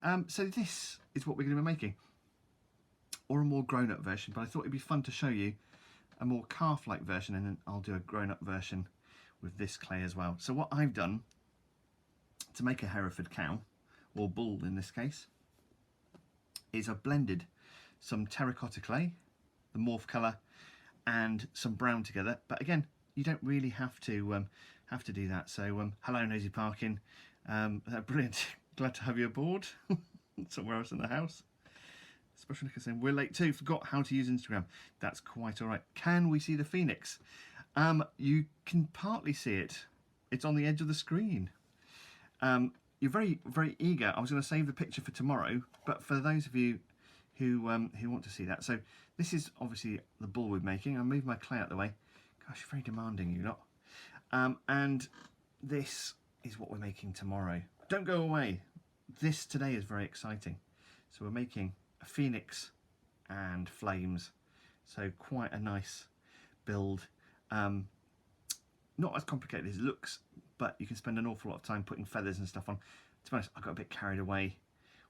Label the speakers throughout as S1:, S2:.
S1: So this is what we're going to be making, or a more grown-up version, but I thought it'd be fun to show you a more calf-like version, and then I'll do a grown-up version with this clay as well. So what I've done to make a Hereford cow, or bull in this case, is I've blended some terracotta clay, the morph colour, and some brown together. But again, you don't really have to do that. So hello, Nosy Parkyn. Brilliant. Glad to have you aboard. Somewhere else in the house. Special Nicker saying we're late too. Forgot how to use Instagram. That's quite all right. Can we see the phoenix? You can partly see it. It's on the edge of the screen. You're very, very eager. I was going to save the picture for tomorrow, but for those of you who want to see that, so this is obviously the bull we're making. I'll move my clay out of the way. Gosh, you're very demanding, you lot. And this is what we're making tomorrow. Don't go away. This today is very exciting. So we're making a phoenix and flames. So quite a nice build. Not as complicated as it looks, but you can spend an awful lot of time putting feathers and stuff on. To be honest, I got a bit carried away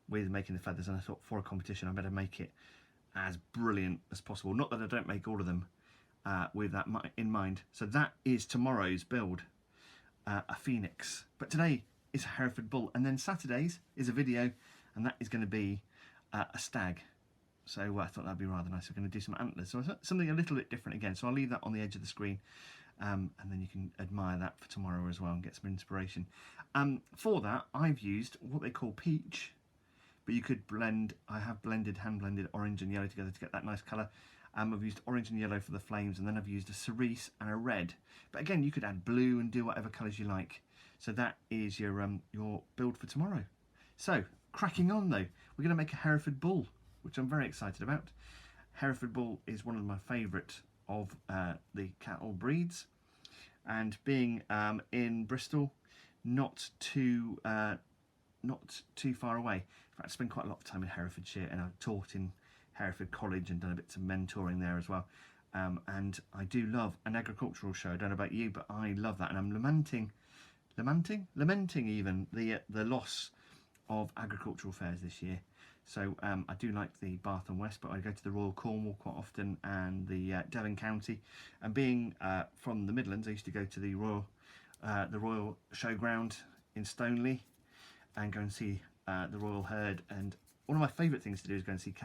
S1: with making the feathers, and I thought for a competition I better make it as brilliant as possible. Not that I don't make all of them with that in mind. So that is tomorrow's build, a phoenix. But today is a Hereford bull, and then Saturdays is a video, and that is going to be a stag. So I thought that'd be rather nice. We're going to do some antlers, so something a little bit different again. So I'll leave that on the edge of the screen, and then you can admire that for tomorrow as well and get some inspiration. For that, I've used what they call peach, but you could blend. I have hand blended orange and yellow together to get that nice colour. I've used orange and yellow for the flames, and then I've used a cerise and a red. But again, you could add blue and do whatever colours you like. So that is your build for tomorrow. So cracking on though, we're going to make a Hereford bull, which I'm very excited about. Hereford bull is one of my favourite of the cattle breeds, and being in Bristol, not too far away. In fact, I spend quite a lot of time in Herefordshire, and I've taught in Hereford College and done a bit of mentoring there as well. And I do love an agricultural show. I don't know about you, but I love that, and I'm lamenting even the loss of agricultural fairs this year. So I do like the Bath and West, but I go to the Royal Cornwall quite often, and the Devon County. And being from the Midlands, I used to go to the Royal Showground in Stoneleigh and go and see the Royal Herd. And one of my favourite things to do is go and see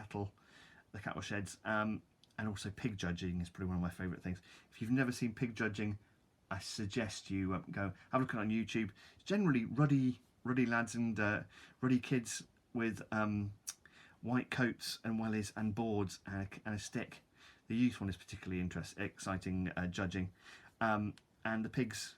S1: the cattle sheds, and also pig judging is probably one of my favourite things. If you've never seen pig judging, I suggest you go have a look at it on YouTube. It's generally ruddy lads and ruddy kids with white coats and wellies and boards and a stick. The youth one is particularly exciting judging, and the pigs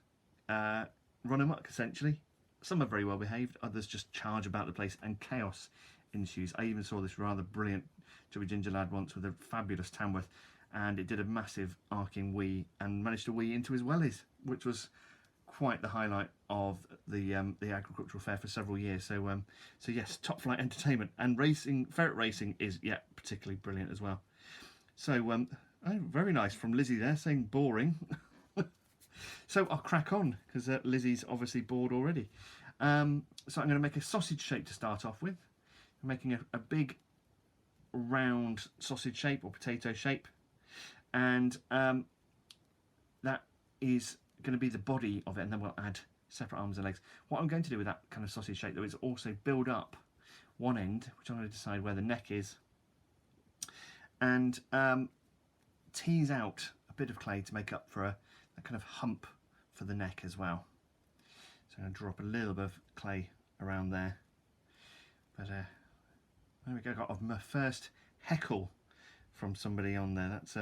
S1: run amok essentially. Some are very well behaved, others just charge about the place, and chaos ensues. I even saw this rather brilliant chubby ginger lad once with a fabulous Tamworth, and it did a massive arcing wee and managed to wee into his wellies, which was quite the highlight of the agricultural fair for several years. So yes, top flight entertainment, and racing, ferret racing is particularly brilliant as well. So oh, very nice from Lizzie there saying boring. So I'll crack on because Lizzie's obviously bored already. So I'm going to make a sausage shape to start off with. I'm making a big round sausage shape or potato shape, and that is going to be the body of it, and then we'll add separate arms and legs. What I'm going to do with that kind of sausage shape though is also build up one end, which I'm going to decide where the neck is, and tease out a bit of clay to make up for a kind of hump for the neck as well. So I'm going to drop a little bit of clay around there. But there we go. Got my first heckle from somebody on there. That's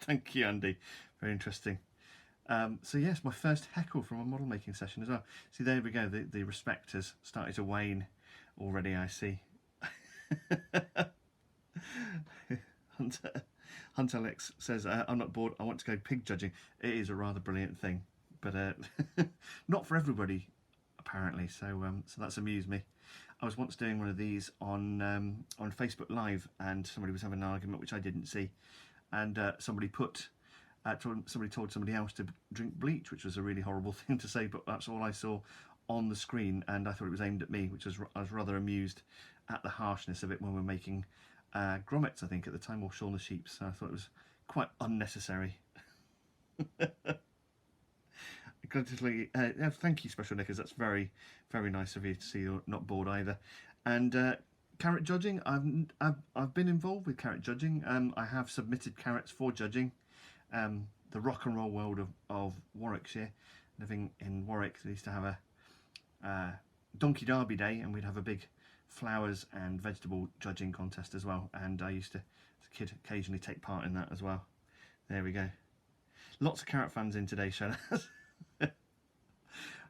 S1: thank you, Andy. Very interesting. So yes, my first heckle from a model making session as well. See, there we go. The respect has started to wane already, I see. Hunter Alex says, I'm not bored, I want to go pig judging. It is a rather brilliant thing, but not for everybody, apparently. So that's amused me. I was once doing one of these on Facebook Live, and somebody was having an argument which I didn't see, and somebody told somebody else to drink bleach, which was a really horrible thing to say, but that's all I saw on the screen, and I thought it was aimed at me, which I was rather amused at the harshness of it when we were making grommets, I think, at the time, or Shaun the Sheep. So I thought it was quite unnecessary. Thank you, Special Knickers. That's very, very nice of you to see you're not bored either. And carrot judging, I've been involved with carrot judging. I have submitted carrots for judging. The rock and roll world of Warwickshire, living in Warwick, they used to have a Donkey Derby Day, and we'd have a big flowers and vegetable judging contest as well. And I used to, as a kid, occasionally take part in that as well. There we go. Lots of carrot fans in today, Shona.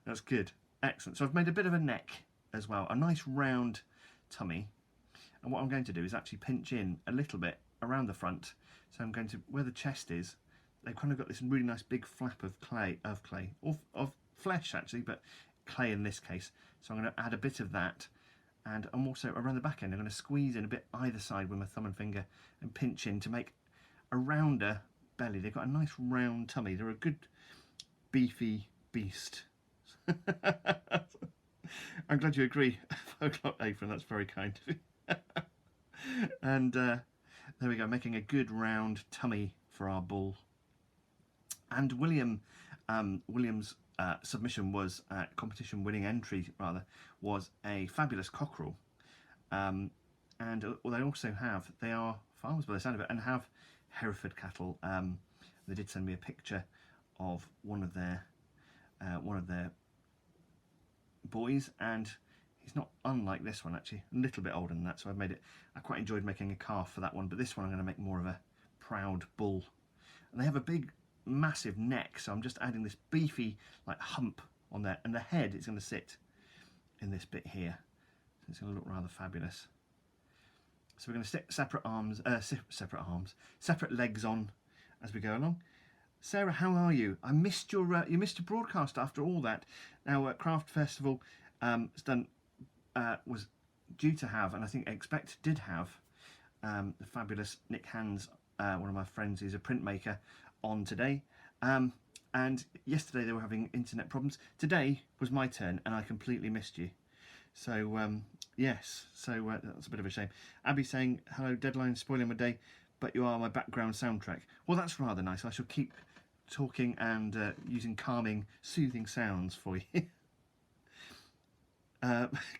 S1: That's good. Excellent. So I've made a bit of a neck as well, a nice round tummy. And what I'm going to do is actually pinch in a little bit around the front. So I'm going to, where the chest is, they've kind of got this really nice big flap of clay, of flesh actually, but clay in this case. So I'm going to add a bit of that. And I'm also, around the back end, I'm going to squeeze in a bit either side with my thumb and finger and pinch in to make a rounder belly. They've got a nice round tummy. They're a good beefy beast. I'm glad you agree, 5 o'clock apron, that's very kind of you. And there we go, making a good round tummy for our bull. And William's submission was, competition winning entry rather, was a fabulous cockerel. And they also have, they are farmers by the sound of it, and have Hereford cattle. They did send me a picture of one of their boys, and he's not unlike this one actually, a little bit older than that. So I've made it, I quite enjoyed making a calf for that one, but this one I'm going to make more of a proud bull. And they have a big massive neck, so I'm just adding this beefy like hump on there, and the head is going to sit in this bit here, so it's going to look rather fabulous. So we're going to stick separate legs on as we go along. Sarah, how are you? I missed your you missed your broadcast after all that. Now Craft Festival was due to have, and I think did have, the fabulous Nick Hans, one of my friends who's a printmaker, on today. And yesterday they were having internet problems. Today was my turn, and I completely missed you. So yes, so that's a bit of a shame. Abby saying, hello, deadline spoiling my day, but you are my background soundtrack. Well, that's rather nice. I shall keep talking and using calming, soothing sounds for you.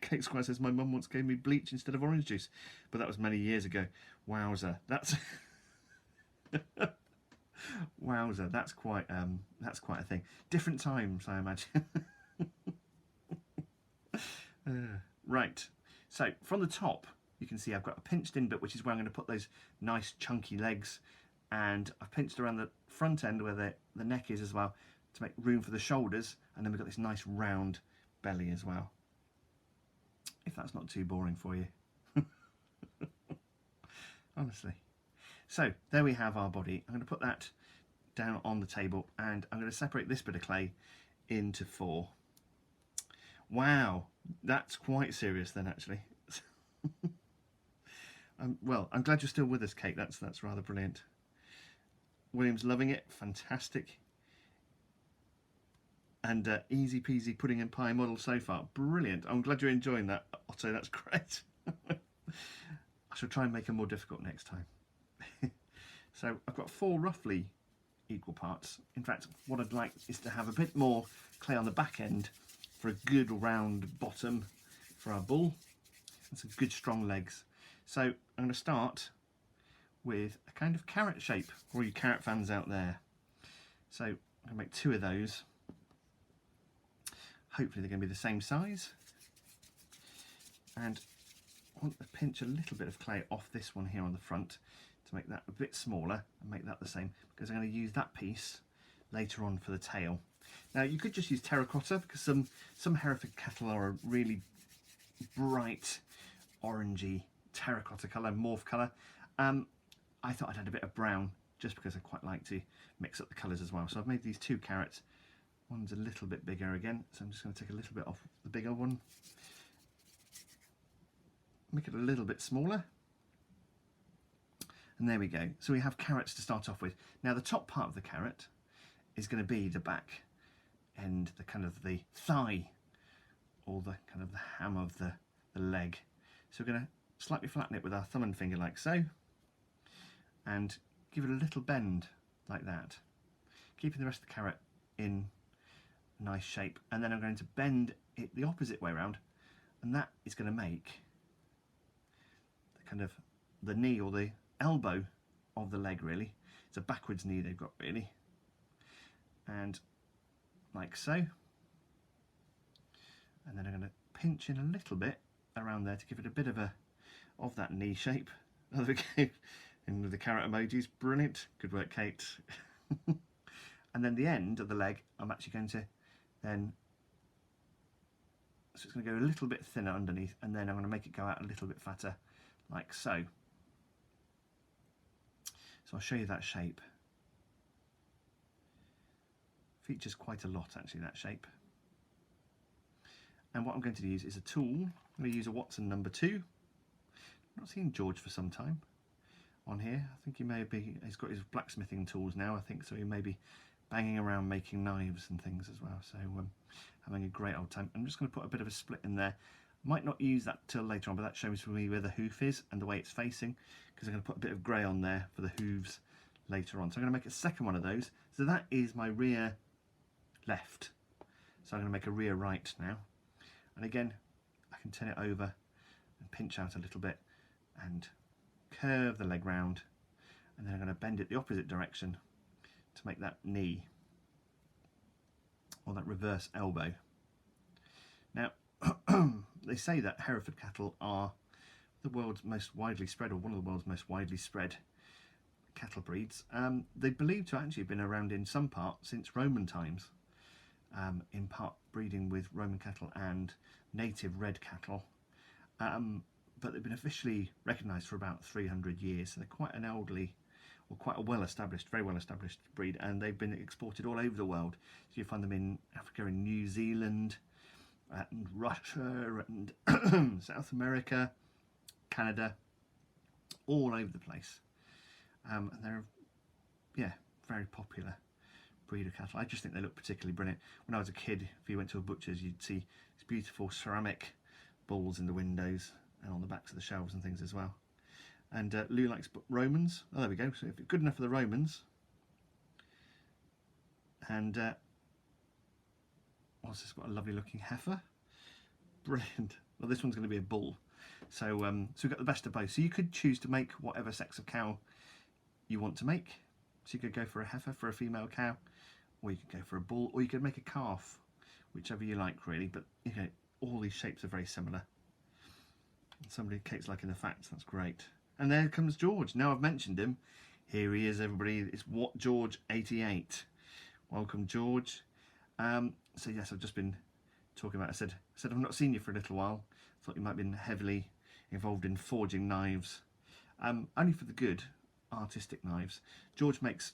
S1: Kate Squire says, my mum once gave me bleach instead of orange juice, but that was many years ago. Wowzer, that's wowzer, that's quite a thing. Different times, I imagine. Right, so from the top you can see I've got a pinched in bit, which is where I'm going to put those nice chunky legs, and I've pinched around the front end where the neck is as well, to make room for the shoulders, and then we've got this nice round belly as well, if that's not too boring for you. Honestly. So there we have our body. I'm going to put that down on the table, and I'm going to separate this bit of clay into 4. Wow, that's quite serious then, actually. Well, I'm glad you're still with us, Kate. That's rather brilliant. William's loving it. Fantastic. And easy peasy pudding and pie model so far. Brilliant. I'm glad you're enjoying that, Otto. That's great. I shall try and make it more difficult next time. So I've got 4 roughly equal parts. In fact, what I'd like is to have a bit more clay on the back end for a good round bottom for our bull and some good strong legs. So I'm going to start with a kind of carrot shape for all you carrot fans out there. So I'm going to make 2 of those. Hopefully they're going to be the same size. And I want to pinch a little bit of clay off this one here on the front to make that a bit smaller and make that the same, because I'm going to use that piece later on for the tail. Now you could just use terracotta, because some Hereford cattle are a really bright orangey terracotta colour, morph colour. I thought I'd add a bit of brown just because I quite like to mix up the colours as well. So I've made these 2 carrots. One's a little bit bigger again, so I'm just going to take a little bit off the bigger one. Make it a little bit smaller. And there we go. So we have carrots to start off with. Now the top part of the carrot is going to be the back end, the kind of the thigh all the kind of the ham of the leg. So we're going to slightly flatten it with our thumb and finger like so, and give it a little bend like that, keeping the rest of the carrot in a nice shape. And then I'm going to bend it the opposite way around, and that is going to make the kind of the knee or the elbow of the leg, really. It's a backwards knee they've got, really. And like so. And then I'm going to pinch in a little bit around there to give it a bit of that knee shape. There we go. In with the carrot emojis. Brilliant. Good work, Kate. And then the end of the leg, I'm actually going to then, so it's going to go a little bit thinner underneath, and then I'm going to make it go out a little bit fatter, like so. So I'll show you that shape. Features quite a lot, actually, that shape. And what I'm going to use is a tool. I'm going to use a Watson number 2. I've not seen George for some time on here. I think he's got his blacksmithing tools now, I think, so he may be banging around making knives and things as well. So having a great old time. I'm just going to put a bit of a split in there. Might not use that till later on, but that shows me where the hoof is and the way it's facing, because I'm going to put a bit of grey on there for the hooves later on. So I'm going to make a second one of those. So that is my rear left. So I'm going to make a rear right now. And again, I can turn it over and pinch out a little bit and curve the leg round. And then I'm going to bend it the opposite direction to make that knee, or that reverse elbow. Now, they say that Hereford cattle are the world's most widely spread, or one of the world's most widely spread cattle breeds. They believe to actually have been around in some part since Roman times, in part breeding with Roman cattle and native red cattle. But they've been officially recognised for about 300 years, so they're quite an elderly, or quite a well-established, very well-established breed, and they've been exported all over the world. So you find them in Africa and New Zealand, and Russia, and South America, Canada, all over the place. And they're, yeah, very popular breed of cattle. I just think they look particularly brilliant. When I was a kid, if you went to a butcher's, you'd see these beautiful ceramic bulls in the windows and on the backs of the shelves and things as well. And Lou likes Romans. Oh, there we go. So if it's good enough for the Romans. And what's this? What a lovely looking heifer. Brilliant. Well, this one's going to be a bull. So, so we've got the best of both. So you could choose to make whatever sex of cow you want to make. So you could go for a heifer, for a female cow, or you could go for a bull, or you could make a calf, whichever you like, really. But you know, all these shapes are very similar. And somebody, Kate's liking the facts. That's great. And there comes George. Now I've mentioned him. Here he is, everybody. It's What George 88. Welcome, George. So yes, I've just been talking about. I said I've not seen you for a little while. Thought you might have been heavily involved in forging knives, only for the good, artistic knives. George makes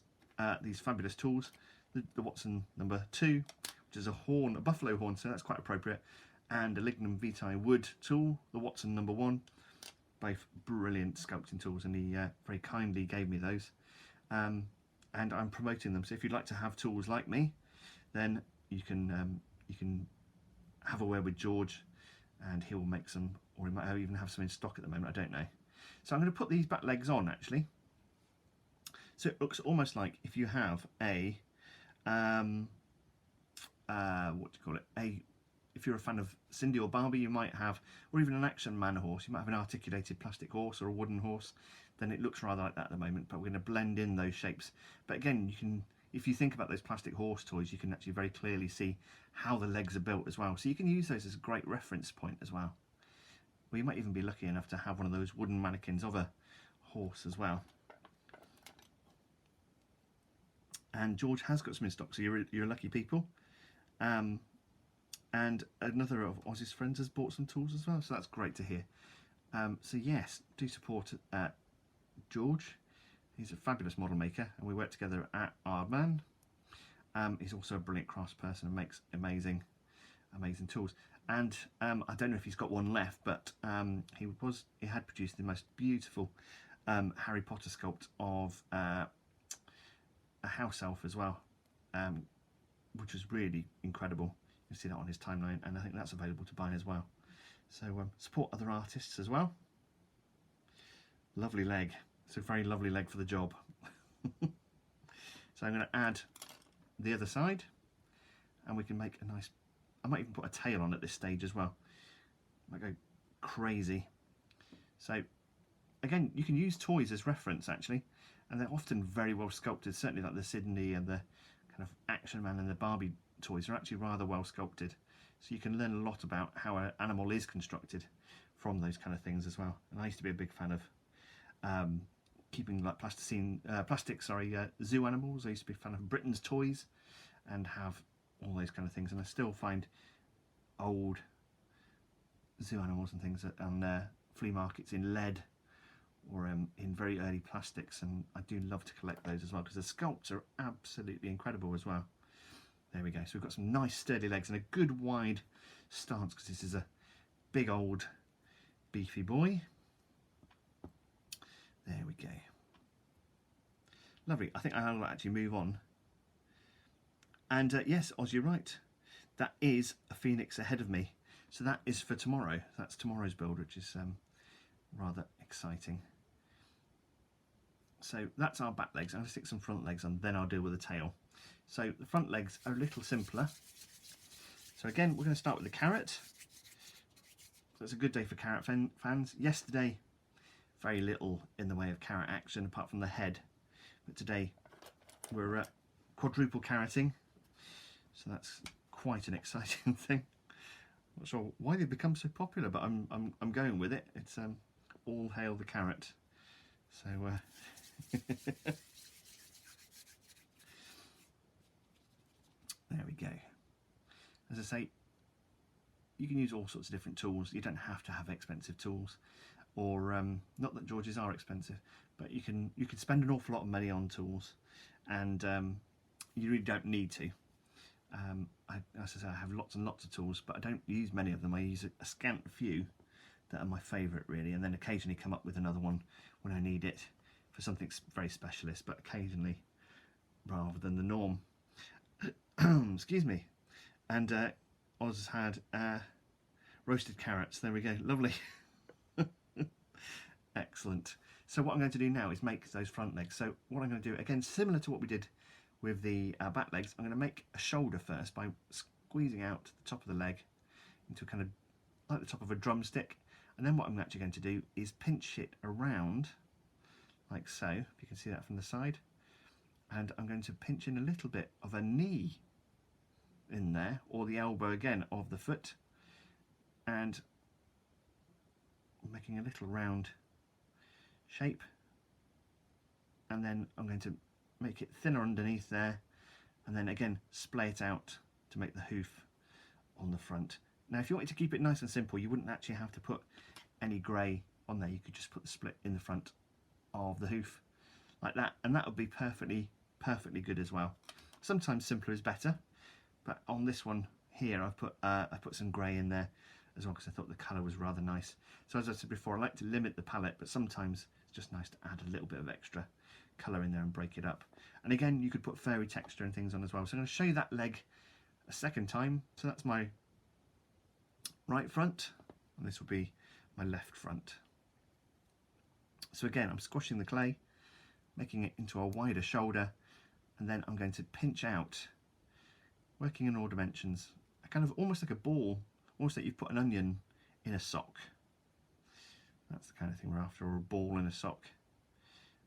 S1: these fabulous tools. The Watson number 2, which is a horn, a buffalo horn, so that's quite appropriate, and a lignum vitae wood tool. The Watson number 1. Both brilliant sculpting tools, and he very kindly gave me those, and I'm promoting them. So if you'd like to have tools like me, then you can have a word with George, and he will make some, or he might even have some in stock at the moment. I don't know. So I'm going to put these back legs on actually. So it looks almost like if you have a what do you call it? If you're a fan of Cindy or Barbie, you might have, or even an action man horse, you might have an articulated plastic horse or a wooden horse. Then it looks rather like that at the moment, but we're going to blend in those shapes. But again, you can, if you think about those plastic horse toys, you can actually very clearly see how the legs are built as well. So you can use those as a great reference point as well. Or you might even be lucky enough to have one of those wooden mannequins of a horse as well. And George has got some in stock, so you're lucky people. And another of Ozzy's friends has bought some tools as well, so that's great to hear. So yes, do support George. He's a fabulous model maker, and we work together at Aardman. He's also a brilliant craftsperson and makes amazing tools. And I don't know if he's got one left, but he had produced the most beautiful Harry Potter sculpt of a house elf as well, which was really incredible. You'll see that on his timeline, and I think that's available to buy as well. So support other artists as well. Lovely leg. It's a very lovely leg for the job. So I'm going to add the other side, and we can make a nice, I might even put a tail on at this stage as well. Might go crazy. So again, you can use toys as reference actually, and they're often very well sculpted. Certainly like the Sydney and the kind of Action Man and the Barbie toys are actually rather well sculpted. So you can learn a lot about how an animal is constructed from those kind of things as well. And I used to be a big fan of keeping like plastic zoo animals. I used to be a fan of Britain's Toys and have all those kind of things. And I still find old zoo animals and things on flea markets in lead or in very early plastics, and I do love to collect those as well because the sculpts are absolutely incredible as well. There we go. So we've got some nice sturdy legs and a good wide stance because this is a big old beefy boy. There we go. Lovely. I think I'll actually move on. And yes, Oz, you're right. That is a phoenix ahead of me. So that is for tomorrow. That's tomorrow's build, which is rather exciting. So that's our back legs. I'm going to stick some front legs on, then I'll deal with the tail. So the front legs are a little simpler. So again, we're going to start with the carrot. So it's a good day for carrot fans. Yesterday, very little in the way of carrot action apart from the head. But today we're quadruple carroting. So that's quite an exciting thing. Not sure why they've become so popular, but I'm going with it. It's all hail the carrot. So there we go. As I say, you can use all sorts of different tools. You don't have to have expensive tools, or not that Georges are expensive, but you can spend an awful lot of money on tools, and you really don't need to. As I say, I have lots and lots of tools, but I don't use many of them. I use a scant few that are my favourite really, and then occasionally come up with another one when I need it for something very specialist, but occasionally rather than the norm. Excuse me. And Oz had roasted carrots. There we go. Lovely. Excellent. So what I'm going to do now is make those front legs. So what I'm going to do, again, similar to what we did with the back legs, I'm going to make a shoulder first by squeezing out the top of the leg into kind of like the top of a drumstick. And then what I'm actually going to do is pinch it around like so, if you can see that from the side. And I'm going to pinch in a little bit of a knee in there, or the elbow again of the foot, and making a little round shape. And then I'm going to make it thinner underneath there, and then again splay it out to make the hoof on the front. Now if you wanted to keep it nice and simple, you wouldn't actually have to put any grey on there. You could just put the split in the front of the hoof like that, and that would be perfectly good as well. Sometimes simpler is better, but on this one here I put some grey in there as well because I thought the colour was rather nice. So as I said before, I like to limit the palette, but sometimes it's just nice to add a little bit of extra colour in there and break it up. And again, you could put fairy texture and things on as well. So I'm going to show you that leg a second time. So that's my right front, and this will be my left front. So again, I'm squashing the clay, making it into a wider shoulder, and then I'm going to pinch out, working in all dimensions, a kind of almost like a ball, almost like you've put an onion in a sock. That's the kind of thing we're after, or a ball in a sock.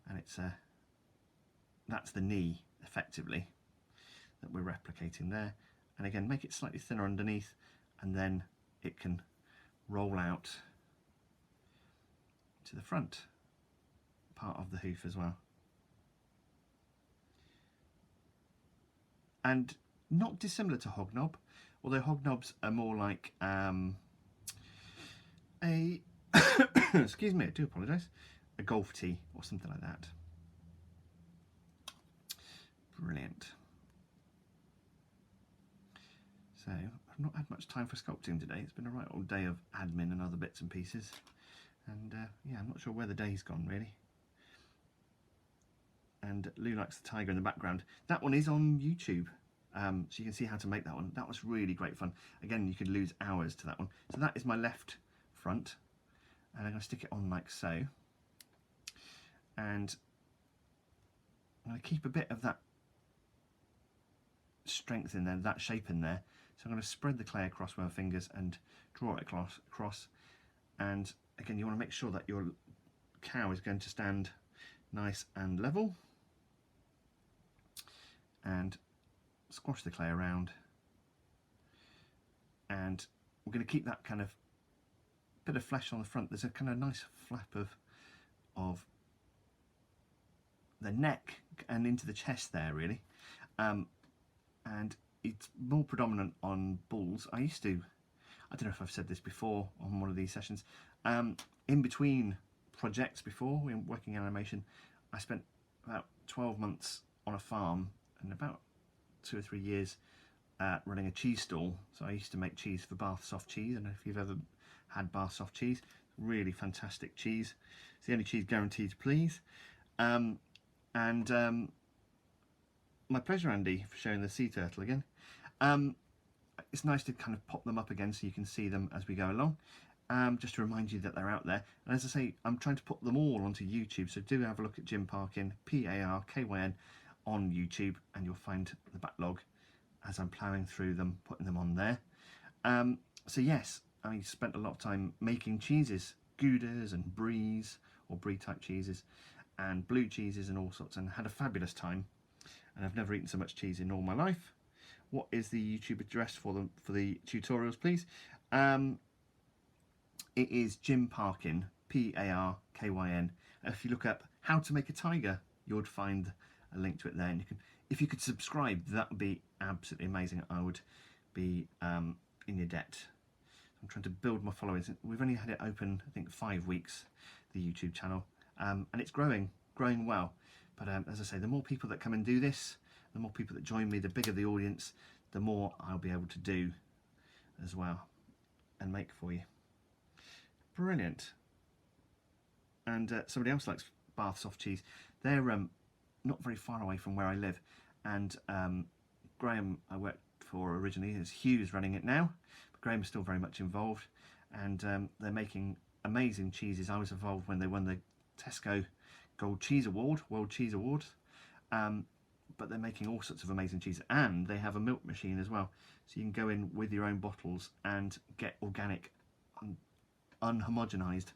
S1: And it's that's the knee, effectively, that we're replicating there. And again, make it slightly thinner underneath, and then it can roll out to the front part of the hoof as well. And not dissimilar to Hognob, although Hognobs are more like a excuse me, I do apologise, a golf tee or something like that. Brilliant. So I've not had much time for sculpting today. It's been a right old day of admin and other bits and pieces, and yeah, I'm not sure where the day's gone really. And Lou likes the tiger in the background. That one is on YouTube. So you can see how to make that one. That was really great fun. Again, you could lose hours to that one. So that is my left front, and I'm going to stick it on like so. And I'm going to keep a bit of that strength in there, that shape in there. So I'm going to spread the clay across with my fingers and draw it across. And again, you want to make sure that your cow is going to stand nice and level. And squash the clay around. And we're going to keep that kind of bit of flesh on the front. There's a kind of nice flap of the neck and into the chest there, really. And it's more predominant on bulls. I don't know if I've said this before on one of these sessions, in between projects before working in animation, I spent about 12 months on a farm and about 2 or 3 years running a cheese stall. So I used to make cheese for Bath soft cheese. I don't know if you've ever had Bath soft cheese. Really fantastic cheese. It's the only cheese guaranteed to please. My pleasure, Andy, for showing the sea turtle again. It's nice to kind of pop them up again so you can see them as we go along. Just to remind you that they're out there. And as I say, I'm trying to put them all onto YouTube, so do have a look at Jim Parkyn, Parkyn, on YouTube, and you'll find the backlog as I'm ploughing through them, putting them on there. So yes, I spent a lot of time making cheeses, Goudas and Bries, or Brie type cheeses, and blue cheeses and all sorts, and had a fabulous time. And I've never eaten so much cheese in all my life. What is the YouTube address for the tutorials, please? It is Jim Parkyn, Parkyn. If you look up how to make a tiger, you would find a link to it there. And if you could subscribe, that would be absolutely amazing. I would be in your debt. I'm trying to build my followers. We've only had it open, I think, 5 weeks, the YouTube channel, and it's growing well. But as I say, the more people that come and do this, the more people that join me, the bigger the audience, the more I'll be able to do as well and make for you. Brilliant. And somebody else likes Bath soft cheese. They're not very far away from where I live. And Graham, I worked for originally, is Hugh's running it now. But Graham's still very much involved. And they're making amazing cheeses. I was involved when they won the Tesco Gold Cheese Award, World Cheese Award, but they're making all sorts of amazing cheese, and they have a milk machine as well, so you can go in with your own bottles and get organic, unhomogenized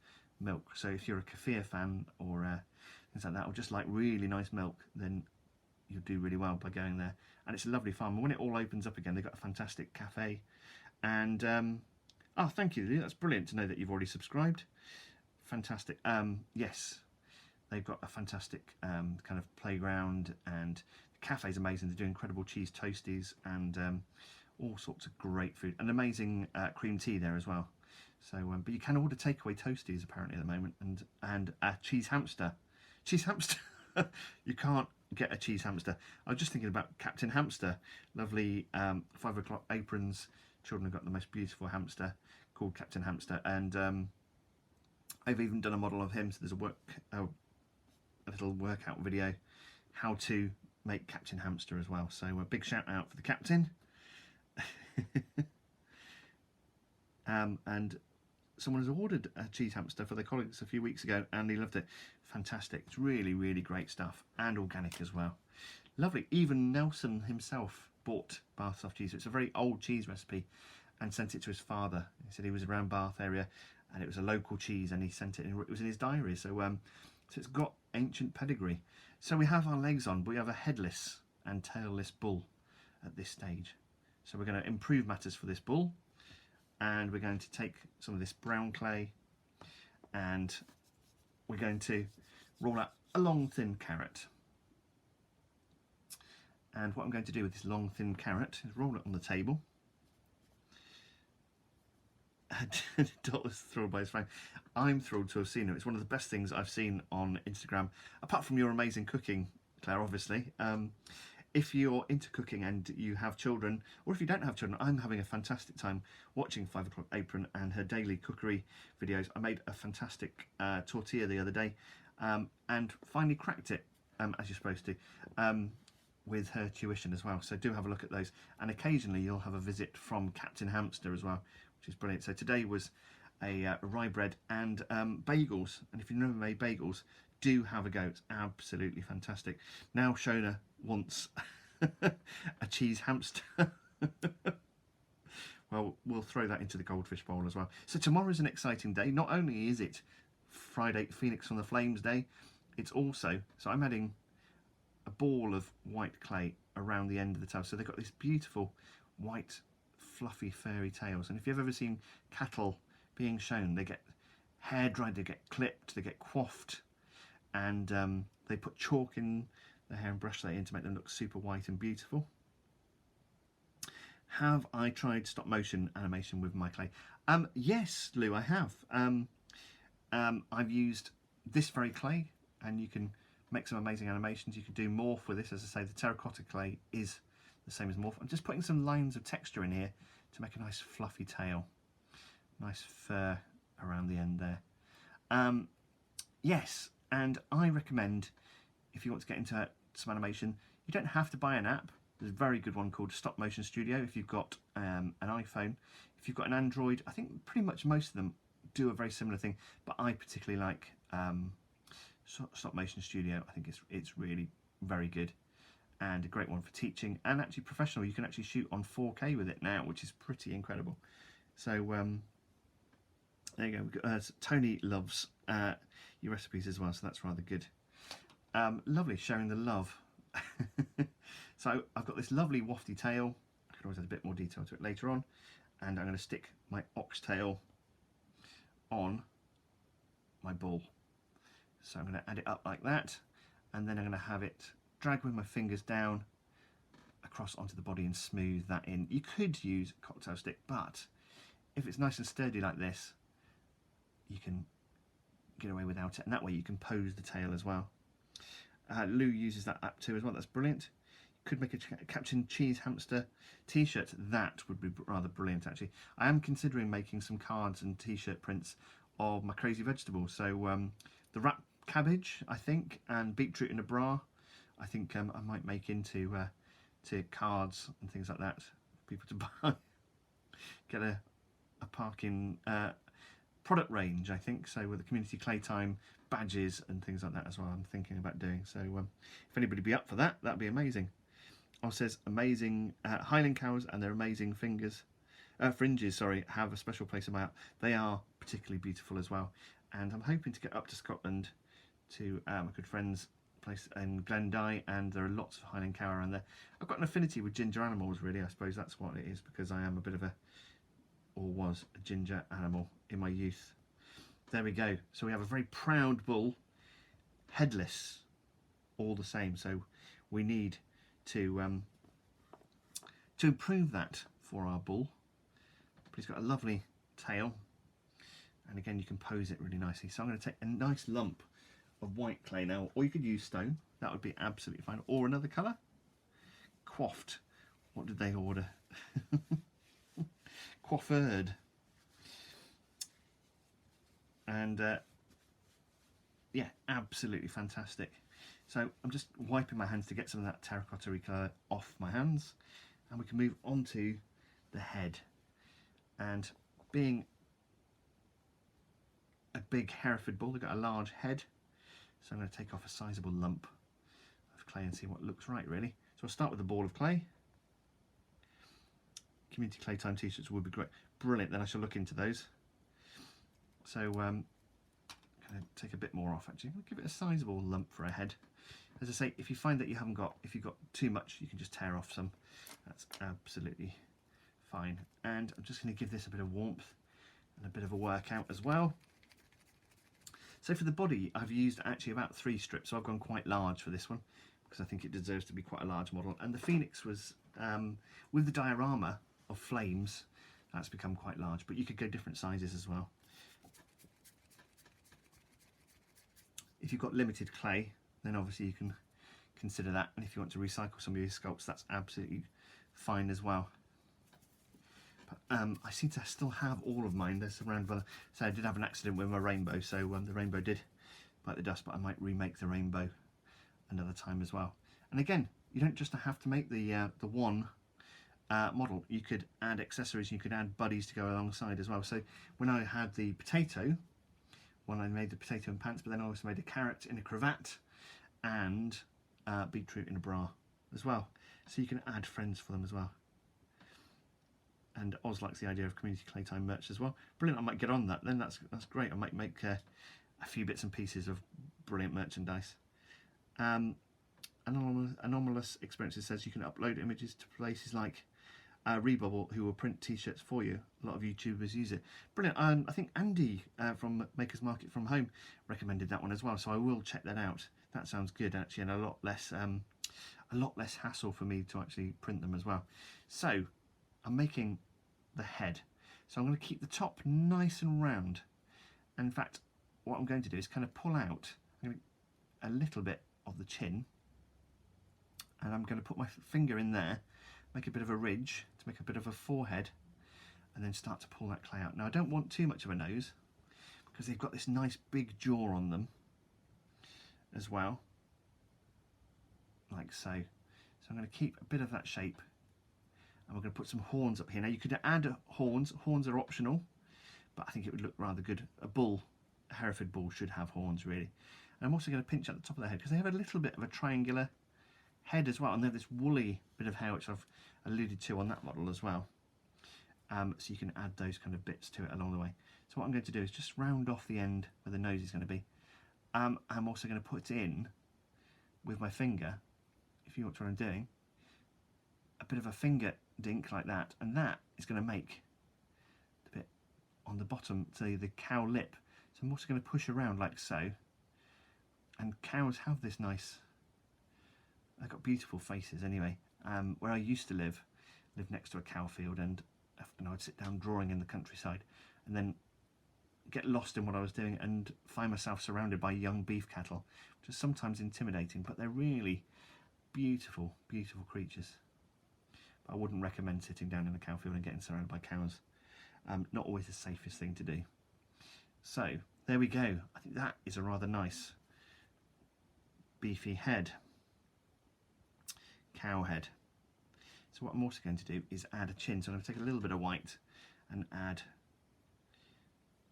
S1: milk. So if you're a kefir fan or things like that, or just like really nice milk, then you'll do really well by going there. And it's a lovely farm. When it all opens up again, they've got a fantastic cafe. And oh, thank you, that's brilliant to know that you've already subscribed. Fantastic. Yes. They've got a fantastic kind of playground, and the cafe's amazing. They do incredible cheese toasties and all sorts of great food, and amazing cream tea there as well. So, but you can order takeaway toasties apparently at the moment, and a cheese hamster. Cheese hamster. You can't get a cheese hamster. I was just thinking about Captain Hamster. Lovely 5 o'clock aprons. Children have got the most beautiful hamster called Captain Hamster, and I've even done a model of him. So there's a little workout video how to make Captain Hamster as well. So a big shout out for the captain. And someone has ordered a cheese hamster for their colleagues a few weeks ago, and he loved it. Fantastic. It's really, really great stuff, and organic as well. Lovely. Even Nelson himself bought Bath soft cheese. It's a very old cheese recipe, and sent it to his father. He said he was around Bath area, and it was a local cheese, and he sent it. It was in his diary. So so it's got ancient pedigree. So we have our legs on, but we have a headless and tailless bull at this stage. So we're going to improve matters for this bull, and we're going to take some of this brown clay, and we're going to roll out a long thin carrot. And what I'm going to do with this long thin carrot is roll it on the table. Dot was thrilled by his phone. I'm thrilled to have seen it. It's one of the best things I've seen on Instagram, apart from your amazing cooking, Claire, obviously. If you're into cooking and you have children, or if you don't have children, I'm having a fantastic time watching 5 o'clock apron and her daily cookery videos. I made a fantastic tortilla the other day, and finally cracked it, as you're supposed to. with her tuition as well. So do have a look at those. And occasionally you'll have a visit from Captain Hamster as well, which is brilliant. So today was a rye bread and bagels. And if you've never made bagels, do have a go. It's absolutely fantastic. Now Shona wants a cheese hamster. Well, we'll throw that into the goldfish bowl as well. So tomorrow's an exciting day. Not only is it Friday, Phoenix from the Flames Day, it's also, so I'm adding a ball of white clay around the end of the tail. So they've got this beautiful white, fluffy, furry tails. And if you've ever seen cattle being shown, they get hair dried, they get clipped, they get coiffed, and they put chalk in the hair and brush that in to make them look super white and beautiful. Have I tried stop motion animation with my clay? Yes, Lou, I have. I've used this very clay, and you can make some amazing animations. You can do morph with this. As I say, the terracotta clay is the same as morph. I'm just putting some lines of texture in here to make a nice fluffy tail. Nice fur around the end there. Yes, and I recommend, if you want to get into some animation, you don't have to buy an app. There's a very good one called Stop Motion Studio if you've got an iPhone. If you've got an Android, I think pretty much most of them do a very similar thing, but I particularly like Stop Motion Studio. I think it's really very good and a great one for teaching and actually professional. You can actually shoot on 4K with it now, which is pretty incredible. So there you go. Tony loves your recipes as well, so that's rather good. Lovely, sharing the love. So I've got this lovely wafty tail. I could always add a bit more detail to it later on, and I'm going to stick my oxtail on my bull. So I'm going to add it up like that, and then I'm going to have it drag with my fingers down across onto the body and smooth that in. You could use a cocktail stick, but if it's nice and sturdy like this, you can get away without it, and that way you can pose the tail as well. Lou uses that app too as well. That's brilliant. Could make a Captain Cheese Hamster t-shirt. That would be rather brilliant, actually. I am considering making some cards and t-shirt prints of my crazy vegetables. So the wrap cabbage, I think, and beetroot in a bra, I think I might make into to cards and things like that for people to buy. Get a Parkyn product range, I think, so with the community clay time badges and things like that as well. I'm thinking about doing. So if anybody be up for that, that'd be amazing. Also says amazing Highland cows and their amazing fringes, sorry, have a special place in my heart. They are particularly beautiful as well, and I'm hoping to get up to Scotland to my good friend's place in Glendy, and there are lots of Highland cow around there. I've got an affinity with ginger animals, really. I suppose that's what it is, because I am a bit of a, or was a ginger animal in my youth. There we go. So we have a very proud bull, headless, all the same. So we need to improve that for our bull. But he's got a lovely tail, and again you can pose it really nicely. So I'm going to take a nice lump of white clay now, or you could use stone. That would be absolutely fine, or another colour. Coiffed. What did they order? Coiffured. And yeah, absolutely fantastic. So I'm just wiping my hands to get some of that terracotta colour off my hands, and we can move on to the head. And being a big Hereford Bull, they've got a large head, so I'm going to take off a sizable lump of clay and see what looks right, really. So I'll start with a ball of clay. Community clay time t-shirts would be great. Brilliant, then I shall look into those. So I'm going to take a bit more off, actually. I'll give it a sizable lump for a head. As I say, if you find that you haven't got, if you've got too much, you can just tear off some. That's absolutely fine. And I'm just going to give this a bit of warmth and a bit of a workout as well. So for the body, I've used actually about 3 strips, so I've gone quite large for this one, because I think it deserves to be quite a large model. And the Phoenix was, with the diorama of flames, that's become quite large, but you could go different sizes as well. If you've got limited clay, then obviously you can consider that, and if you want to recycle some of your sculpts, that's absolutely fine as well. But I seem to still have all of mine. There's around, so I did have an accident with my rainbow, so the rainbow did bite the dust, but I might remake the rainbow another time as well. And again, you don't just have to make the one model. You could add accessories, you could add buddies to go alongside as well. So when I had the potato, when I made the potato and pants, but then I also made a carrot in a cravat and beetroot in a bra as well. So you can add friends for them as well. And Oz likes the idea of community Claytime merch as well. Brilliant, I might get on that then, that's great. I might make a few bits and pieces of brilliant merchandise. Anomalous Experiences says you can upload images to places like Rebubble, who will print t-shirts for you. A lot of YouTubers use it. Brilliant. I think Andy from Makers Market from Home recommended that one as well, so I will check that out. That sounds good actually, and a lot less hassle for me to actually print them as well. So I'm making the head, so I'm going to keep the top nice and round. And in fact, what I'm going to do is kind of pull out a little bit of the chin, and I'm going to put my finger in there, make a bit of a ridge to make a bit of a forehead, and then start to pull that clay out. Now I don't want too much of a nose because they've got this nice big jaw on them as well, like so. So I'm going to keep a bit of that shape, and we're going to put some horns up here. Now you could add horns. Horns are optional, but I think it would look rather good. A Hereford Bull should have horns really. And I'm also going to pinch at the top of the head because they have a little bit of a triangular head as well, and they have this woolly bit of hair which I've alluded to on that model as well. So you can add those kind of bits to it along the way. So what I'm going to do is just round off the end where the nose is going to be. I'm also going to put in with my finger, if you watch what I'm doing, a bit of a finger dink like that, and that is going to make the bit on the bottom, so the cow lip. So I'm also going to push around like so, and cows have this nice, they've got beautiful faces anyway. Where I used to live next to a cow field, and I'd sit down drawing in the countryside and then get lost in what I was doing and find myself surrounded by young beef cattle, which is sometimes intimidating, but they're really beautiful, beautiful creatures. But I wouldn't recommend sitting down in a cow field and getting surrounded by cows. Not always the safest thing to do. So there we go. I think that is a rather nice beefy head, cow head. So what I'm also going to do is add a chin. So I'm going to take a little bit of white and add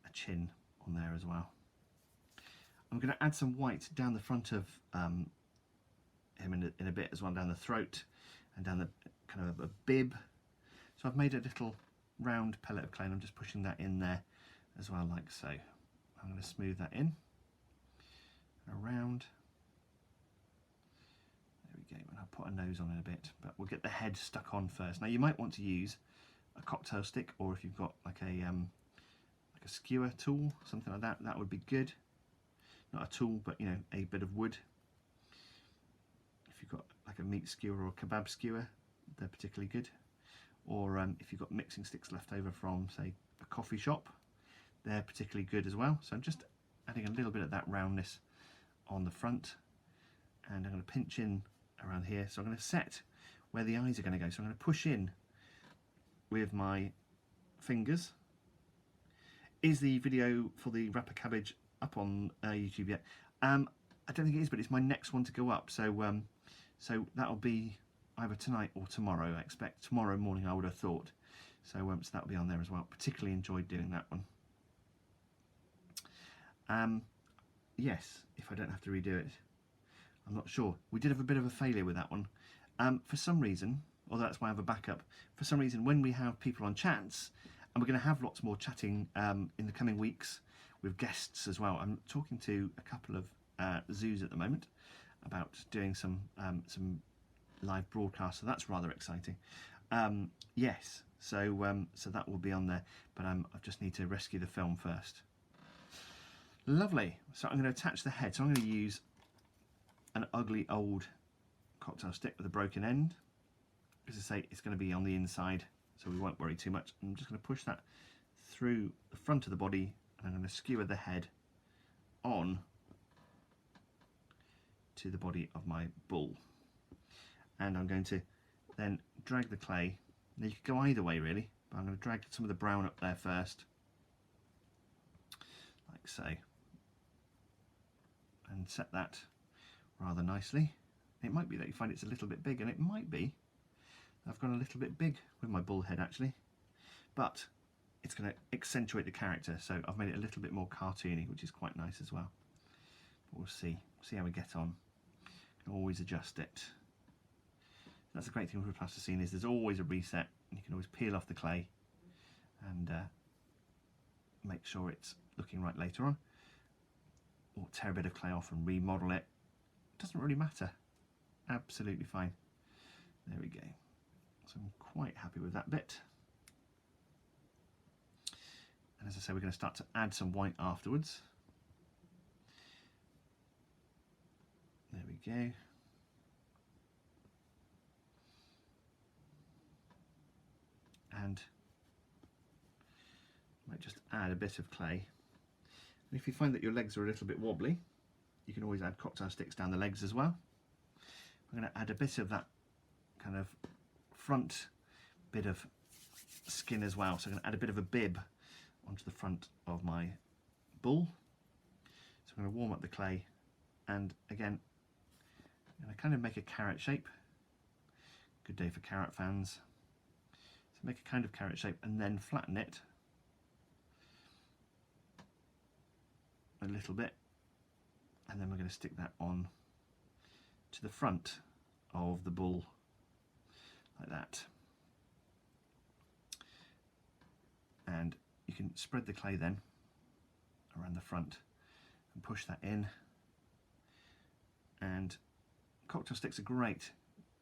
S1: a chin on there as well. I'm going to add some white down the front of him in a bit as well, down the throat and down the kind of a bib. So I've made a little round pellet of clay, and I'm just pushing that in there as well, like so. I'm going to smooth that in around. There we go, and I'll put a nose on it a bit, but we'll get the head stuck on first. Now you might want to use a cocktail stick, or if you've got like a skewer tool, something like that, that would be good. Not a tool, but you know, a bit of wood. If you've got like a meat skewer or a kebab skewer, they're particularly good. Or if you've got mixing sticks left over from, say, a coffee shop, they're particularly good as well. So I'm just adding a little bit of that roundness on the front, and I'm going to pinch in around here. So I'm going to set where the eyes are going to go. So I'm going to push in with my fingers. Is the video for the wrapper cabbage up on YouTube yet? I don't think it is, but it's my next one to go up. So so that'll be either tonight or tomorrow. I expect tomorrow morning, I would have thought. So so that'll be on there as well. Particularly enjoyed doing that one. Yes, if I don't have to redo it, I'm not sure. We did have a bit of a failure with that one. For some reason, although that's why I have a backup, for some reason when we have people on chats, and we're going to have lots more chatting in the coming weeks with guests as well. I'm talking to a couple of zoos at the moment about doing some live broadcasts, so that's rather exciting. Yes, so so that will be on there, but I just need to rescue the film first. Lovely. So I'm going to attach the head. So I'm going to use an ugly old cocktail stick with a broken end. As I say, it's going to be on the inside, so we won't worry too much. I'm just going to push that through the front of the body, and I'm going to skewer the head on to the body of my bull. And I'm going to then drag the clay. Now you could go either way really, but I'm going to drag some of the brown up there first, like so, and set that rather nicely. It might be that you find it's a little bit big, and it might be I've gone a little bit big with my bull head actually, but it's going to accentuate the character, so I've made it a little bit more cartoony, which is quite nice as well. But we'll see how we get on. Can always adjust it. That's the great thing with plasticine, is there's always a reset. You can always peel off the clay and make sure it's looking right later on, or tear a bit of clay off and remodel it. Doesn't really matter. Absolutely fine. There we go. So I'm quite happy with that bit. And as I say, we're going to start to add some white afterwards. There we go. And might just add a bit of clay. And if you find that your legs are a little bit wobbly, you can always add cocktail sticks down the legs as well. I'm going to add a bit of that kind of front bit of skin as well. So I'm going to add a bit of a bib onto the front of my bull. So I'm going to warm up the clay, and again I'm going to kind of make a carrot shape. Good day for carrot fans. So make a kind of carrot shape and then flatten it a little bit, and then we're going to stick that on to the front of the bull like that. And you can spread the clay then around the front and push that in. And cocktail sticks are great.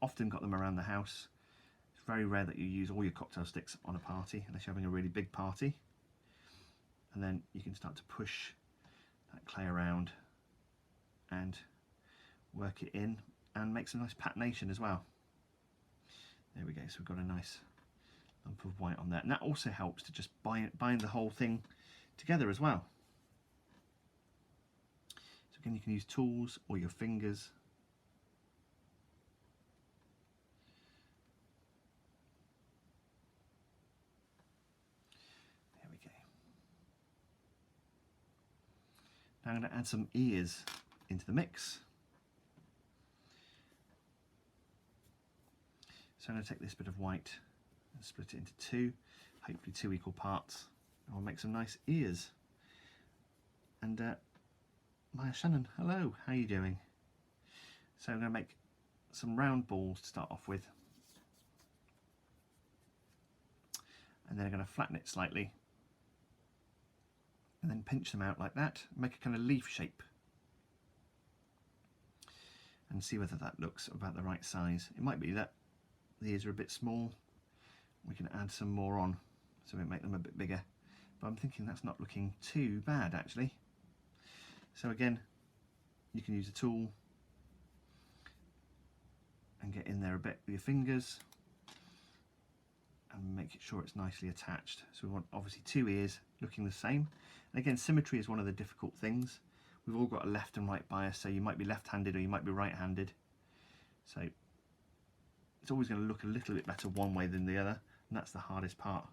S1: Often got them around the house. It's very rare that you use all your cocktail sticks on a party unless you're having a really big party. And then you can start to push that clay around and work it in and make some nice patination as well. There we go, so we've got a nice lump of white on there, and that also helps to just bind the whole thing together as well. So again, you can use tools or your fingers. There we go. Now I'm going to add some ears into the mix. So I'm going to take this bit of white and split it into two, hopefully 2 equal parts, and we'll make some nice ears. And Maya Shannon, hello, how are you doing? So I'm going to make some round balls to start off with, and then I'm going to flatten it slightly and then pinch them out like that, make a kind of leaf shape, and see whether that looks about the right size. It might be that the ears are a bit small. We can add some more on so we make them a bit bigger, but I'm thinking that's not looking too bad actually. So again, you can use a tool and get in there a bit with your fingers and make sure it's nicely attached. So we want obviously 2 ears looking the same, and again, symmetry is one of the difficult things. We've all got a left and right bias, so you might be left-handed or you might be right-handed, so it's always going to look a little bit better one way than the other, and that's the hardest part.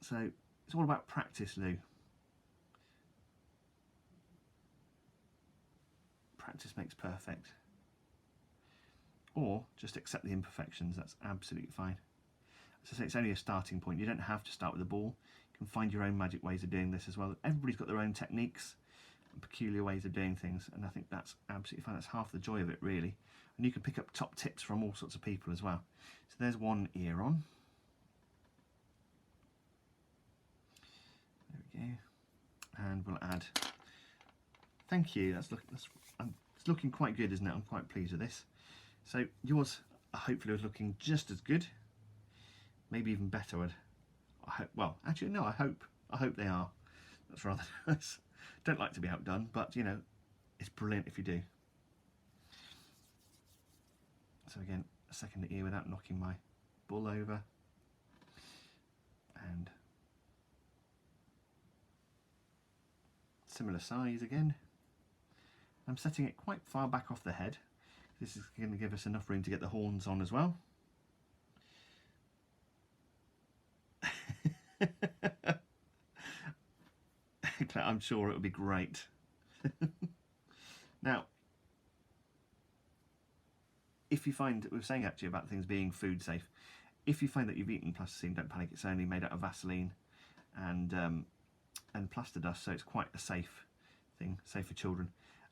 S1: So it's all about practice, Lou. Practice makes perfect. Or just accept the imperfections, that's absolutely fine. As I say, it's only a starting point. You don't have to start with a ball. You can find your own magic ways of doing this as well. Everybody's got their own techniques and peculiar ways of doing things, and I think that's absolutely fine. That's half the joy of it, really. And you can pick up top tips from all sorts of people as well. So there's one ear on. There we go. And we'll add, thank you, it's looking quite good, isn't it? I'm quite pleased with this. So yours hopefully was looking just as good, maybe even better. I hope, well, actually no, I hope they are. That's rather nice. Don't like to be outdone, but you know, it's brilliant if you do. So again, a second ear without knocking my bull over, and similar size again. I'm setting it quite far back off the head. This is going to give us enough room to get the horns on as well. I'm sure it will be great. Now, if you find, we were saying actually about things being food safe, if you find that you've eaten plasticine, don't panic, it's only made out of Vaseline and plaster dust, so it's quite a safe thing, safe for children.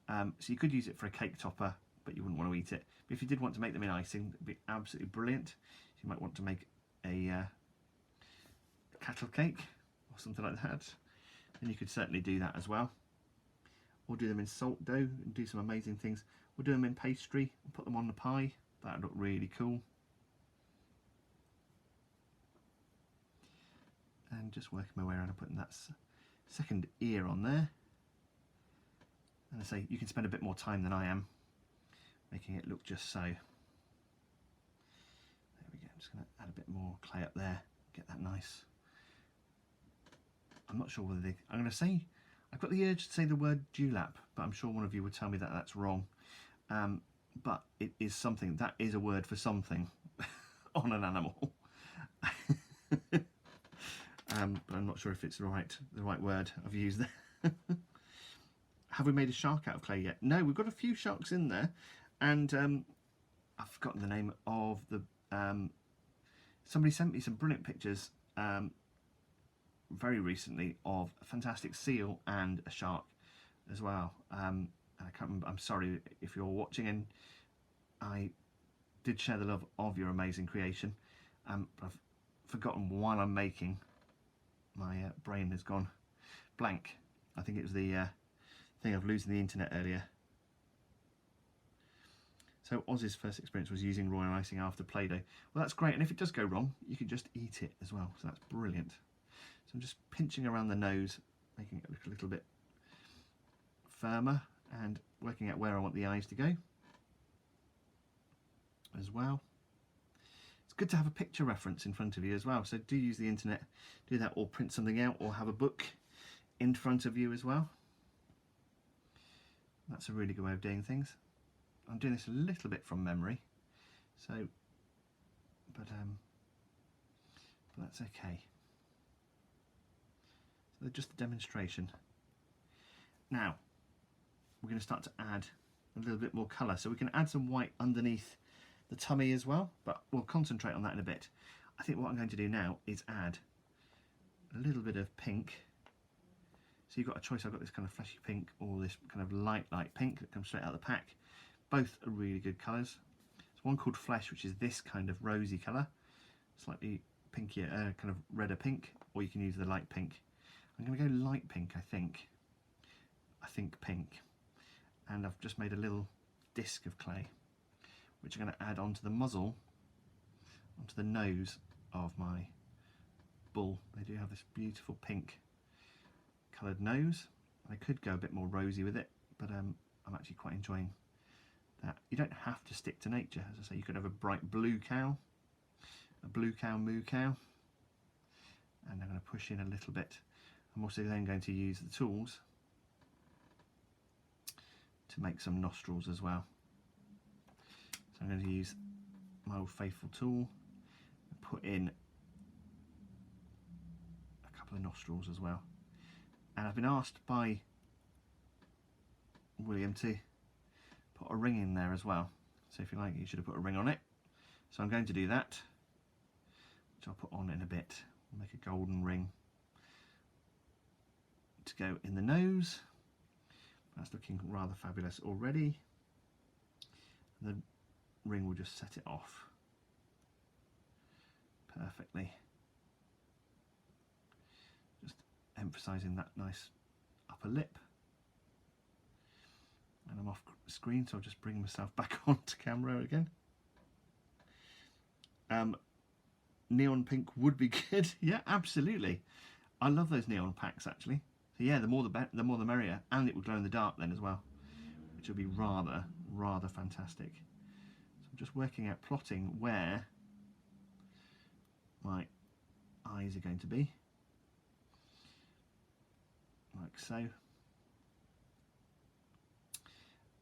S1: So you could use it for a cake topper, but you wouldn't want to eat it. But if you did want to make them in icing, it'd be absolutely brilliant. You might want to make a cattle cake or something like that, then you could certainly do that as well. Or do them in salt dough and do some amazing things. Or do them in pastry and put them on the pie. That would look really cool. And just working my way around and putting that second ear on there. And I say, you can spend a bit more time than I am making it look just so. There we go, I'm just going to add a bit more clay up there, get that nice. I'm not sure whether they, I'm going to say, I've got the urge to say the word dewlap, but I'm sure one of you would tell me that that's wrong. But it is something, that is a word for something on an animal. But I'm not sure if it's the right word I've used there. Have we made a shark out of clay yet? No, we've got a few sharks in there, and I've forgotten the name of the. Somebody sent me some brilliant pictures very recently of a fantastic seal and a shark as well. I can't remember. I'm sorry if you're watching, and I did share the love of your amazing creation, but I've forgotten while I'm making. My brain has gone blank. I think it was the thing of losing the internet earlier. So Oz's first experience was using royal icing after Play-Doh. Well, that's great, and if it does go wrong, you can just eat it as well, so that's brilliant. So I'm just pinching around the nose, making it look a little bit firmer, and working out where I want the eyes to go as well. It's good to have a picture reference in front of you as well, so do use the internet, do that, or print something out, or have a book in front of you as well. That's a really good way of doing things. I'm doing this a little bit from memory, so but that's okay. So just a demonstration. Now we're going to start to add a little bit more colour, so we can add some white underneath the tummy as well, but we'll concentrate on that in a bit. I think what I'm going to do now is add a little bit of pink. So you've got a choice. I've got this kind of fleshy pink or this kind of light pink that comes straight out of the pack. Both are really good colours. There's one called Flesh, which is this kind of rosy colour, slightly pinkier, kind of redder pink, or you can use the light pink. I'm going to go light pink, I think pink. And I've just made a little disc of clay, which I'm going to add onto the muzzle, onto the nose of my bull. They do have this beautiful pink coloured nose. I could go a bit more rosy with it, but I'm actually quite enjoying that. You don't have to stick to nature, as I say. You could have a bright blue cow, a blue cow, moo cow, and I'm going to push in a little bit. I'm also then going to use the tools to make some nostrils as well. So I'm going to use my old faithful tool and put in a couple of nostrils as well. And I've been asked by William to put a ring in there as well. So if you like, you should have put a ring on it. So I'm going to do that, which I'll put on in a bit. I'll make a golden ring to go in the nose. That's looking rather fabulous already. The ring will just set it off perfectly. Just emphasising that nice upper lip. And I'm off screen, so I'll just bring myself back onto camera again. Neon pink would be good. Yeah, absolutely. I love those neon packs actually. So yeah, the more the merrier, and it would glow in the dark then as well, which would be rather fantastic. So I'm just working out, plotting where my eyes are going to be, like so.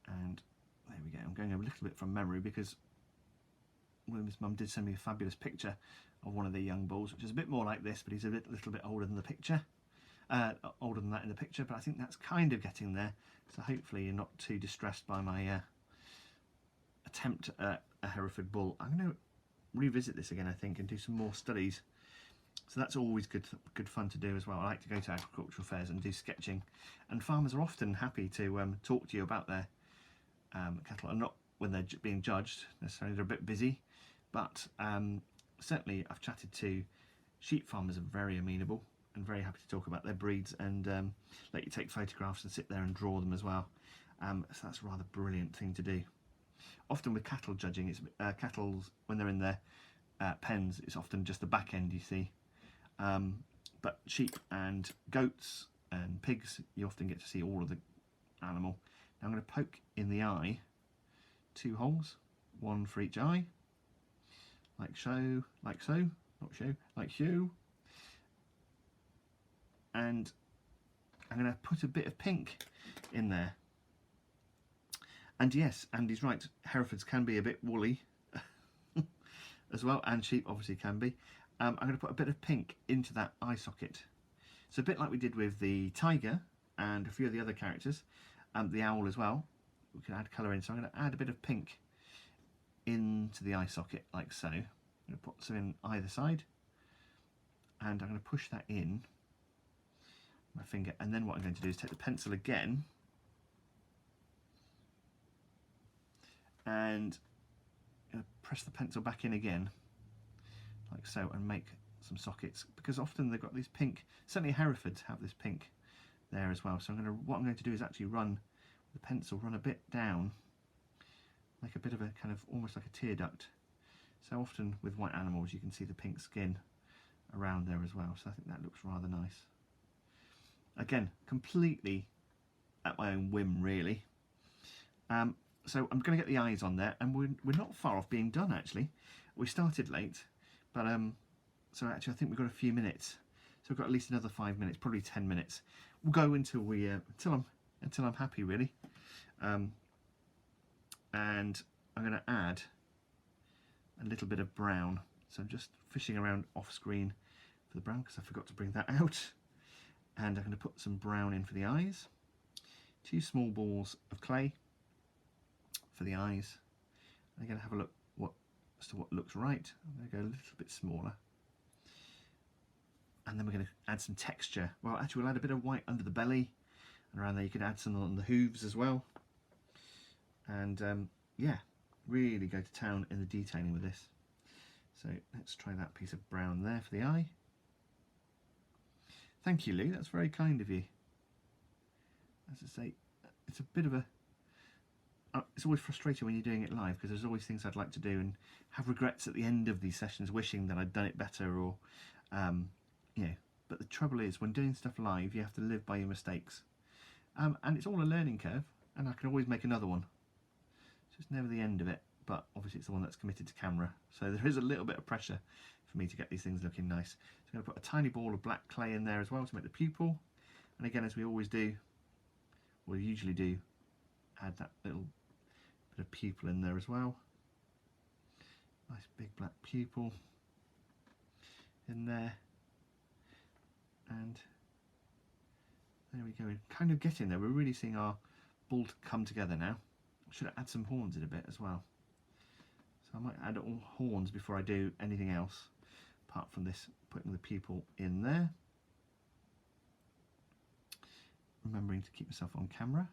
S1: And there we go. I'm going a little bit from memory because William's mum did send me a fabulous picture of one of the young bulls, which is a bit more like this, but he's a little bit older than the picture. older than that in the picture, but I think that's kind of getting there. So hopefully you're not too distressed by my attempt at a Hereford Bull. I'm going to revisit this again, I think, and do some more studies. So that's always good fun to do as well. I like to go to agricultural fairs and do sketching, and farmers are often happy to talk to you about their cattle, and not when they're being judged necessarily. They're a bit busy, but certainly I've chatted to sheep farmers, are very amenable and very happy to talk about their breeds, and let you take photographs and sit there and draw them as well. So that's a rather brilliant thing to do. Often with cattle judging, it's cattle when they're in their pens, it's often just the back end you see. But sheep and goats and pigs, you often get to see all of the animal. Now I'm going to poke in the eye 2 holes, 1 for each eye, like so, not show, like so. And I'm going to put a bit of pink in there. And yes, Andy's right, Herefords can be a bit woolly as well, and sheep obviously can be. I'm going to put a bit of pink into that eye socket. So a bit like we did with the tiger and a few of the other characters, the owl as well. We can add colour in, so I'm going to add a bit of pink into the eye socket, like so. I'm going to put some in either side, and I'm going to push that in my finger, and then what I'm going to do is take the pencil again and press the pencil back in again, like so, and make some sockets, because often they've got these pink, certainly Herefords have this pink there as well. So what I'm going to do is actually run the pencil, run a bit down, make a bit of a kind of almost like a tear duct. So often with white animals you can see the pink skin around there as well, so I think that looks rather nice. Again, completely at my own whim really. So I'm going to get the eyes on there, and we're not far off being done actually. We started late, but so actually I think we've got a few minutes. So we've got at least another 5 minutes, probably 10 minutes. We'll go until we until I'm happy really. And I'm going to add a little bit of brown. So I'm just fishing around off screen for the brown because I forgot to bring that out. And I'm going to put some brown in for the eyes. 2 small balls of clay for the eyes. I'm going to have a look as to what looks right. I'm going to go a little bit smaller. And then we're going to add some texture. Well, actually we'll add a bit of white under the belly, and around there you could add some on the hooves as well. And yeah, really go to town in the detailing with this. So let's try that piece of brown there for the eye. Thank you, Lou, that's very kind of you. As I say, it's a bit of a it's always frustrating when you're doing it live, because there's always things I'd like to do and have regrets at the end of these sessions, wishing that I'd done it better, or you know. But the trouble is, when doing stuff live, you have to live by your mistakes, and it's all a learning curve, and I can always make another one. So it's never the end of it, but obviously it's the one that's committed to camera, so there is a little bit of pressure for me to get these things looking nice. So I'm going to put a tiny ball of black clay in there as well to make the pupil, and again, as we always do, we usually do, add that little bit of pupil in there as well. Nice big black pupil in there, and there we go. We're kind of getting there. We're really seeing our bull come together now. I should add some horns in a bit as well. So I might add all horns before I do anything else, apart from this, putting the pupil in there. Remembering to keep myself on camera.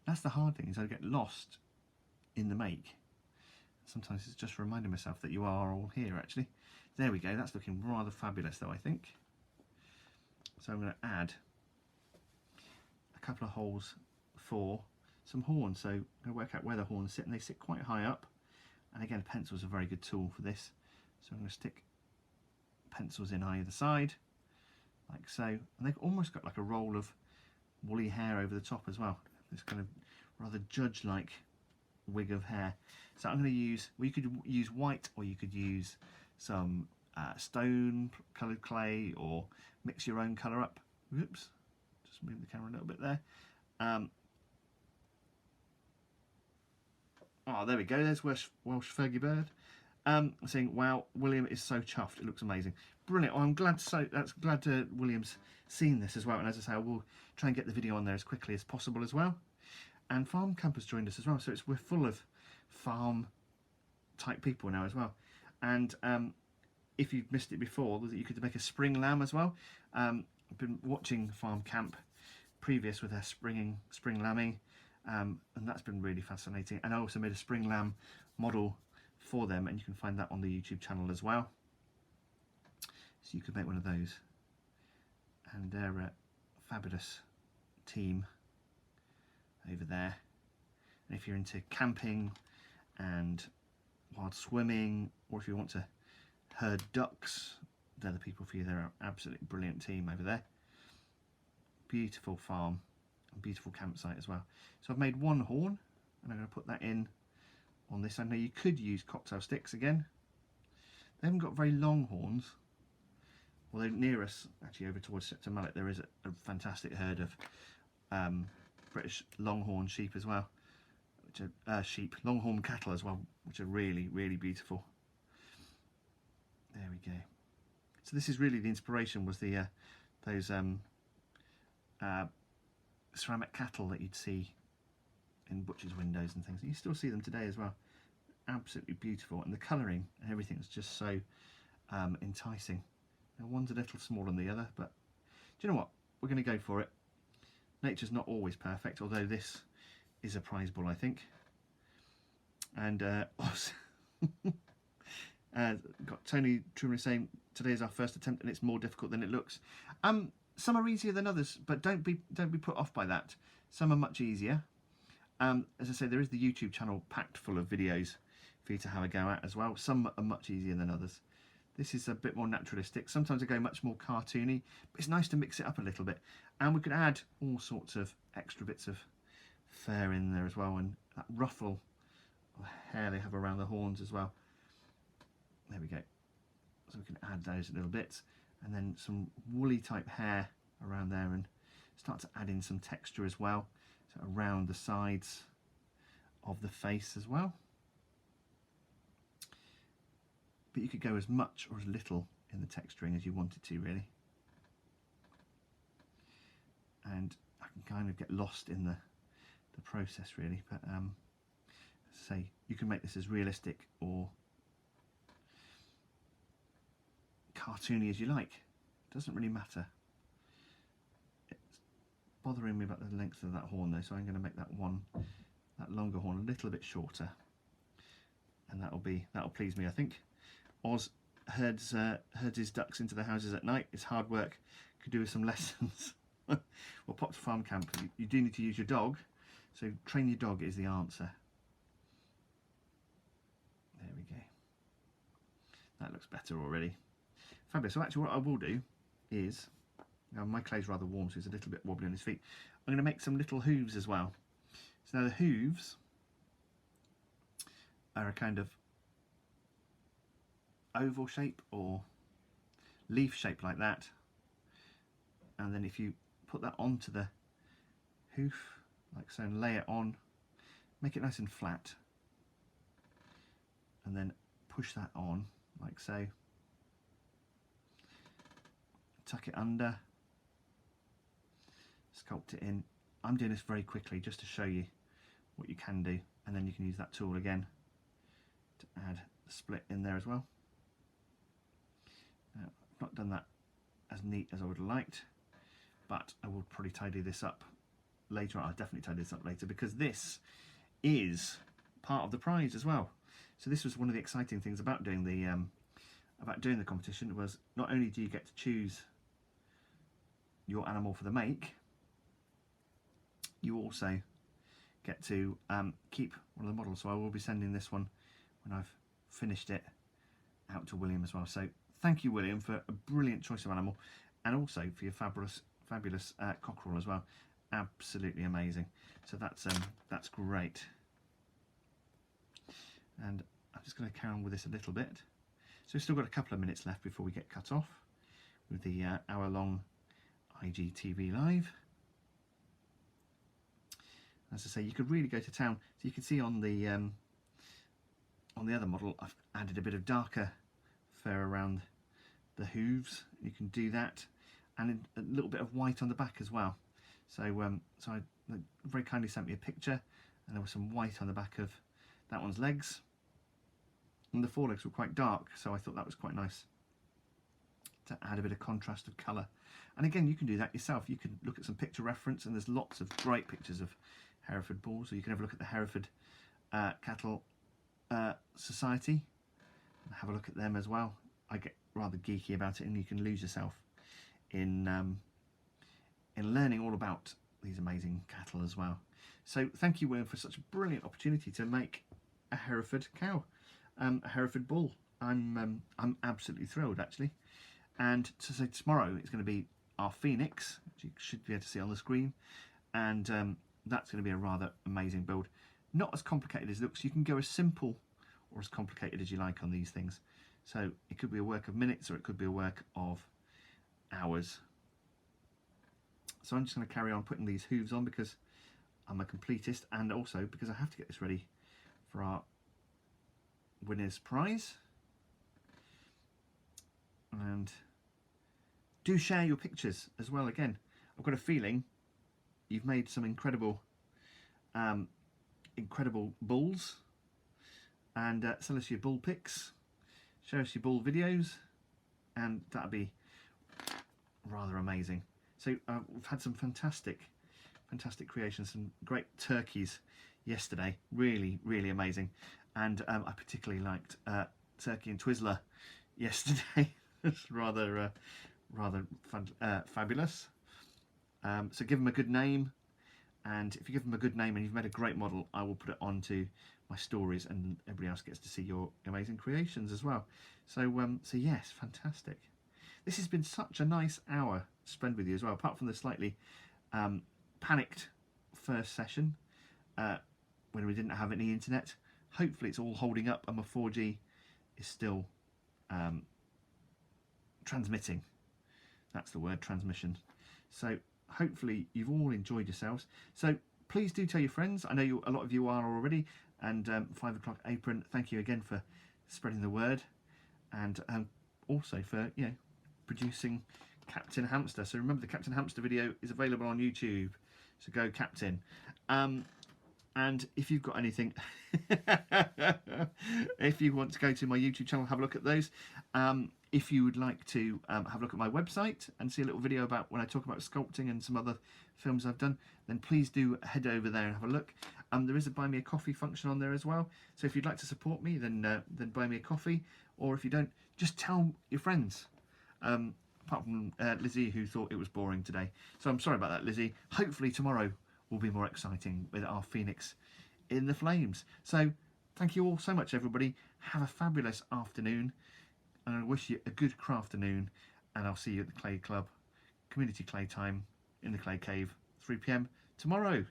S1: That's the hard thing, is I get lost in the make. Sometimes it's just reminding myself that you are all here actually. There we go, that's looking rather fabulous though, I think. So I'm going to add a couple of holes for some horns. So I'm going to work out where the horns sit, and they sit quite high up. And again, a pencil is a very good tool for this. So I'm going to stick pencils in either side, like so. And they've almost got like a roll of woolly hair over the top as well. This kind of rather judge-like wig of hair. So I'm going to use, well, you could use white, or you could use some stone coloured clay, or mix your own colour up. Oops, just move the camera a little bit there. Oh, there we go, there's Welsh Fergie Bird. Saying, wow, William is so chuffed, it looks amazing. brilliant. I'm glad William's seen this as well. And as I say, I will try and get the video on there as quickly as possible as well. And Farm Campers joined us as well. So we're full of farm type people now as well. And if you've missed it before, you could make a spring lamb as well. I've been watching Farm Camp previous with their spring lambing, and that's been really fascinating. And I also made a spring lamb model for them, and you can find that on the YouTube channel as well. So you could make one of those, and they're a fabulous team over there. And if you're into camping and wild swimming, or if you want to herd ducks, they're the people for you. They're an absolutely brilliant team over there. Beautiful farm and beautiful campsite as well. So I've made one horn, and I'm going to put that in on this. I know you could use cocktail sticks again. They haven't got very long horns. Although near us, actually over towards Septon Mallet, there is a fantastic herd of British longhorn sheep as well, which are longhorn cattle as well, which are really, really beautiful. There we go. So this is really the inspiration, was the those ceramic cattle that you'd see in butchers' windows and things. You still see them today as well. Absolutely beautiful, and the colouring and everything is just so enticing. Now, one's a little smaller than the other, but do you know what? We're going to go for it. Nature's not always perfect, although this is a prize bull, I think. And got Tony Truman saying today is our first attempt and it's more difficult than it looks. Some are easier than others, but don't be put off by that. Some are much easier. As I say, there is the YouTube channel packed full of videos for you to have a go at as well. Some are much easier than others. This is a bit more naturalistic. Sometimes I go much more cartoony, but it's nice to mix it up a little bit. And we could add all sorts of extra bits of fur in there as well, and that ruffle of hair they have around the horns as well. There we go. So we can add those little bits, and then some woolly type hair around there, and start to add in some texture as well, so around the sides of the face as well. But you could go as much or as little in the texturing as you wanted to, really. And I can kind of get lost in the process, really. But as I say, you can make this as realistic or cartoony as you like. It doesn't really matter. It's bothering me about the length of that horn though, so I'm going to make that longer horn a little bit shorter, and that'll please me, I think. Oz herds his ducks into the houses at night. It's hard work. Could do with some lessons. Well, pop to farm camp. You do need to use your dog, so train your dog is the answer. There we go. That looks better already. Fabulous. So actually what I will do is, now my clay's rather warm, so he's a little bit wobbly on his feet. I'm going to make some little hooves as well. So now the hooves are a kind of oval shape or leaf shape like that, and then if you put that onto the hoof like so and lay it on, make it nice and flat, and then push that on like so, tuck it under, sculpt it in. I'm doing this very quickly just to show you what you can do, and then you can use that tool again to add the split in there as well. Now, I've not done that as neat as I would have liked, but I will probably tidy this up later. I'll definitely tidy this up later, because this is part of the prize as well. So this was one of the exciting things about doing the competition, was not only do you get to choose your animal for the make, you also get to keep one of the models. So I will be sending this one, when I've finished it, out to William as well. So thank you, William, for a brilliant choice of animal, and also for your fabulous cockerel as well. Absolutely amazing. So that's great. And I'm just going to carry on with this a little bit. So we've still got a couple of minutes left before we get cut off with the hour-long IGTV live. As I say, you could really go to town. So you can see on the other model, I've added a bit of darker fur around the hooves. You can do that, and a little bit of white on the back as well. So they very kindly sent me a picture, and there was some white on the back of that one's legs, and the forelegs were quite dark, so I thought that was quite nice to add a bit of contrast of colour. And again, you can do that yourself. You can look at some picture reference, and there's lots of great pictures of Hereford Bull, so you can have a look at the Hereford Cattle Society and have a look at them as well. I get rather geeky about it, and you can lose yourself in learning all about these amazing cattle as well. So thank you, William, for such a brilliant opportunity to make a Hereford cow, a Hereford Bull. I'm absolutely thrilled, actually. And to say tomorrow it's going to be our Phoenix, which you should be able to see on the screen, and that's going to be a rather amazing build. Not as complicated as it looks. You can go as simple or as complicated as you like on these things. So it could be a work of minutes, or it could be a work of hours. So I'm just going to carry on putting these hooves on because I'm a completist, and also because I have to get this ready for our winner's prize. And do share your pictures as well. Again, I've got a feeling you've made some incredible bulls, and send us your bull pics, show us your bull videos, and that'd be rather amazing. So we've had some fantastic creations, some great turkeys yesterday, really amazing, and I particularly liked Turkey and Twizzler yesterday. It's rather fun, fabulous. So give them a good name, and if you give them a good name and you've made a great model, I will put it onto my stories, and everybody else gets to see your amazing creations as well. So yes, fantastic. This has been such a nice hour to spend with you as well, apart from the slightly panicked first session when we didn't have any internet. Hopefully it's all holding up and my 4G is still transmitting. That's the word, transmission. So hopefully you've all enjoyed yourselves. So please do tell your friends. I know a lot of you are already. And 5 o'clock apron, thank you again for spreading the word, and also for producing Captain Hamster. So remember, the Captain Hamster video is available on YouTube. So go Captain. And if you've got anything, if you want to go to my YouTube channel, have a look at those. If you would like to have a look at my website and see a little video about when I talk about sculpting and some other films I've done, then please do head over there and have a look. There is a buy me a coffee function on there as well. So if you'd like to support me, then buy me a coffee. Or if you don't, just tell your friends. Apart from Lizzie, who thought it was boring today. So I'm sorry about that, Lizzie. Hopefully tomorrow will be more exciting with our Phoenix in the flames. So thank you all so much, everybody. Have a fabulous afternoon, and I wish you a good crafternoon, and I'll see you at the Clay Club, Community Clay Time in the Clay Cave, 3 PM tomorrow.